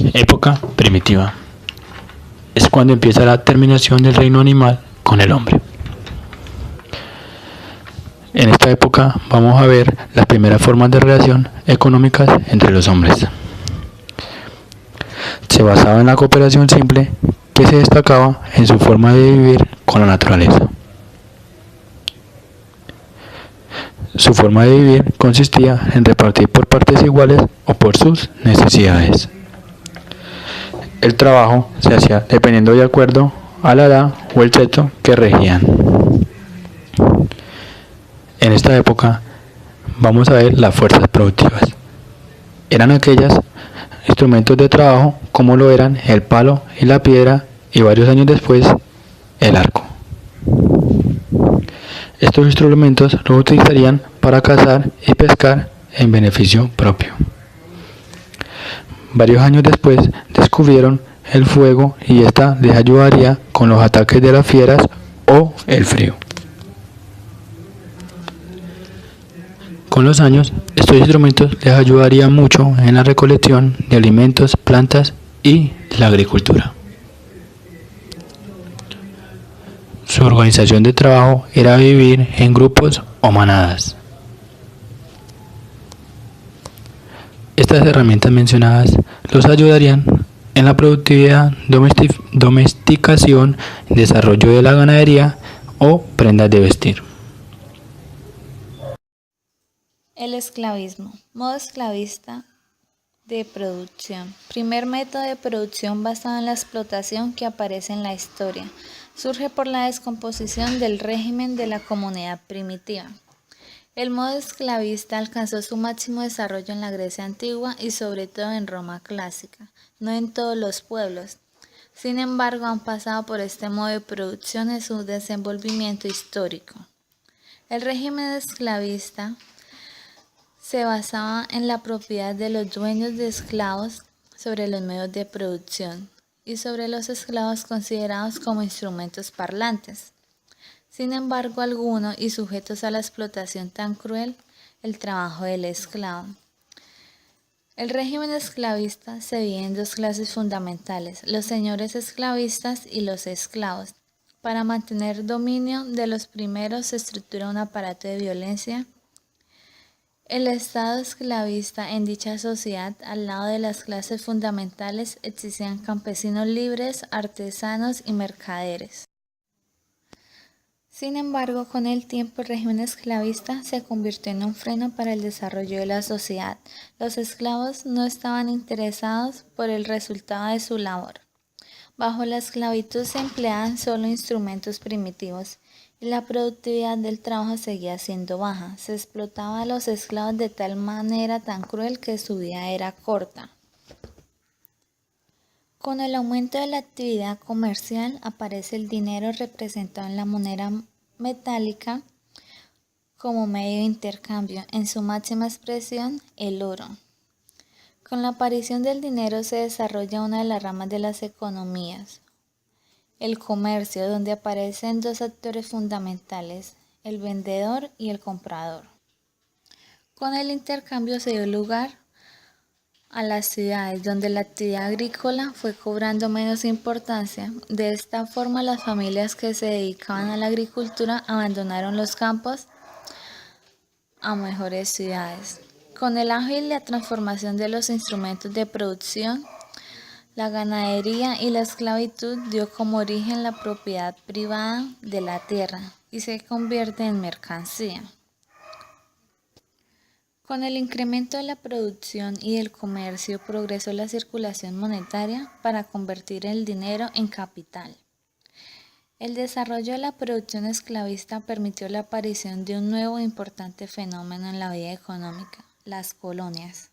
Época primitiva. Es cuando empieza la terminación del reino animal con el hombre. En esta época vamos a ver las primeras formas de relación económicas entre los hombres. Se basaba en la cooperación simple que se destacaba en su forma de vivir con la naturaleza. Su forma de vivir consistía en repartir por partes iguales o por sus necesidades. El trabajo se hacía dependiendo de acuerdo a la edad o el sexo que regían. En esta época vamos a ver las fuerzas productivas. Eran aquellos instrumentos de trabajo como lo eran el palo y la piedra y varios años después el arco. Estos instrumentos los utilizarían para cazar y pescar en beneficio propio. Varios años después descubrieron el fuego y esta les ayudaría con los ataques de las fieras o el frío. Con los años, estos instrumentos les ayudarían mucho en la recolección de alimentos, plantas y la agricultura. Su organización de trabajo era vivir en grupos o manadas. Estas herramientas mencionadas los ayudarían en la productividad, domesticación, desarrollo de la ganadería o prendas de vestir. El esclavismo, modo esclavista de producción. Primer método de producción basado en la explotación que aparece en la historia. Surge por la descomposición del régimen de la comunidad primitiva. El modo esclavista alcanzó su máximo desarrollo en la Grecia antigua y sobre todo en Roma clásica, no en todos los pueblos. Sin embargo, han pasado por este modo de producción en su desenvolvimiento histórico. El régimen esclavista se basaba en la propiedad de los dueños de esclavos sobre los medios de producción y sobre los esclavos considerados como instrumentos parlantes. Sin embargo, algunos y sujetos a la explotación tan cruel, el trabajo del esclavo. El régimen esclavista se divide en dos clases fundamentales, los señores esclavistas y los esclavos. Para mantener dominio de los primeros se estructura un aparato de violencia. El Estado esclavista en dicha sociedad, al lado de las clases fundamentales, existían campesinos libres, artesanos y mercaderes. Sin embargo, con el tiempo el régimen esclavista se convirtió en un freno para el desarrollo de la sociedad. Los esclavos no estaban interesados por el resultado de su labor. Bajo la esclavitud se empleaban solo instrumentos primitivos y la productividad del trabajo seguía siendo baja. Se explotaba a los esclavos de tal manera tan cruel que su vida era corta. Con el aumento de la actividad comercial aparece el dinero representado en la moneda metálica como medio de intercambio, en su máxima expresión, el oro. Con la aparición del dinero se desarrolla una de las ramas de las economías, el comercio, donde aparecen dos actores fundamentales, el vendedor y el comprador. Con el intercambio se dio lugar a las ciudades, donde la actividad agrícola fue cobrando menos importancia. De esta forma, las familias que se dedicaban a la agricultura abandonaron los campos a mejores ciudades. Con el auge y la transformación de los instrumentos de producción, la ganadería y la esclavitud dio como origen la propiedad privada de la tierra y se convierte en mercancía. Con el incremento de la producción y del comercio progresó la circulación monetaria para convertir el dinero en capital. El desarrollo de la producción esclavista permitió la aparición de un nuevo e importante fenómeno en la vida económica, las colonias.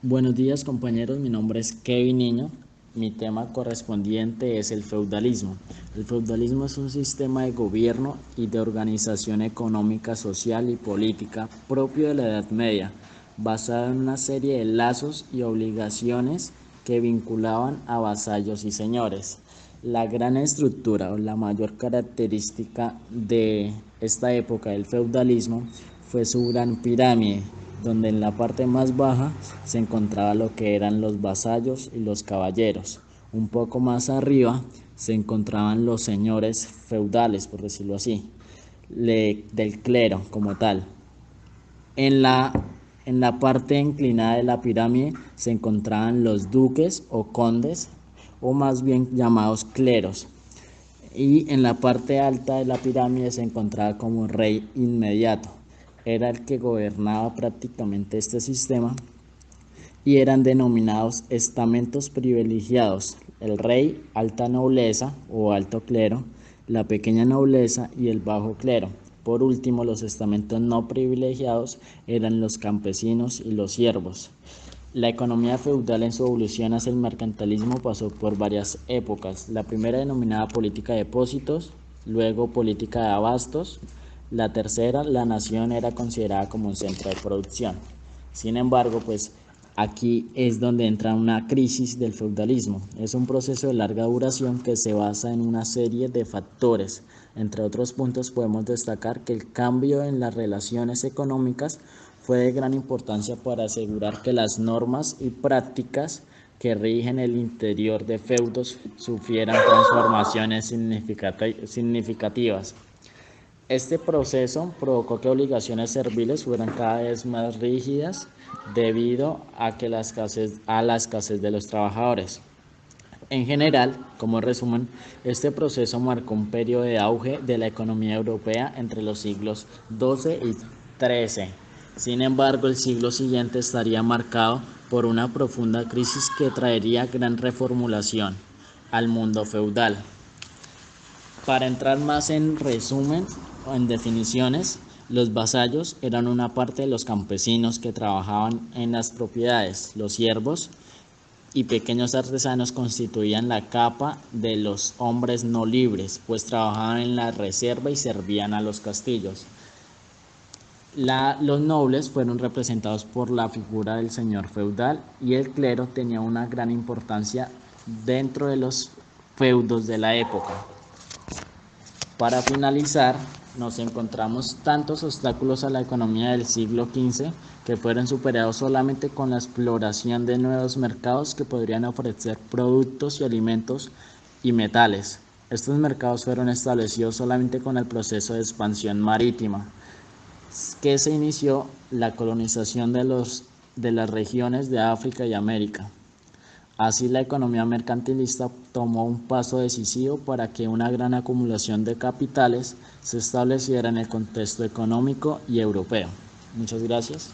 Buenos días compañeros, mi nombre es Kevin Niño. Mi tema correspondiente es el feudalismo. El feudalismo es un sistema de gobierno y de organización económica, social y política propio de la Edad Media, basado en una serie de lazos y obligaciones que vinculaban a vasallos y señores. La gran estructura o la mayor característica de esta época del feudalismo fue su gran pirámide, donde en la parte más baja se encontraba lo que eran los vasallos y los caballeros. Un poco más arriba se encontraban los señores feudales, por decirlo así, del clero como tal. En la parte inclinada de la pirámide se encontraban los duques o condes, o más bien llamados cleros. Y en la parte alta de la pirámide se encontraba como rey inmediato. Era el que gobernaba prácticamente este sistema y eran denominados estamentos privilegiados: el rey, alta nobleza o alto clero, la pequeña nobleza y el bajo clero. Por último, los estamentos no privilegiados eran los campesinos y los siervos. La economía feudal en su evolución hacia el mercantilismo pasó por varias épocas. La primera, denominada política de depósitos, luego política de abastos. La tercera, la nación era considerada como un centro de producción. Sin embargo, pues aquí es donde entra una crisis del feudalismo. Es un proceso de larga duración que se basa en una serie de factores. Entre otros puntos podemos destacar que el cambio en las relaciones económicas fue de gran importancia para asegurar que las normas y prácticas que rigen el interior de feudos sufrieran transformaciones significativas. Este proceso provocó que obligaciones serviles fueran cada vez más rígidas debido a la escasez de los trabajadores. En general, como resumen, este proceso marcó un periodo de auge de la economía europea entre los siglos XII y XIII. Sin embargo, el siglo siguiente estaría marcado por una profunda crisis que traería gran reformulación al mundo feudal. Para entrar más en resumen o en definiciones, los vasallos eran una parte de los campesinos que trabajaban en las propiedades. Los siervos y pequeños artesanos constituían la capa de los hombres no libres, pues trabajaban en la reserva y servían a los castillos. Los nobles fueron representados por la figura del señor feudal, y el clero tenía una gran importancia dentro de los feudos de la época. Para finalizar, nos encontramos tantos obstáculos a la economía del siglo XV que fueron superados solamente con la exploración de nuevos mercados que podrían ofrecer productos y alimentos y metales. Estos mercados fueron establecidos solamente con el proceso de expansión marítima, que se inició la colonización de las regiones de África y América. Así, la economía mercantilista tomó un paso decisivo para que una gran acumulación de capitales se estableciera en el contexto económico y europeo. Muchas gracias.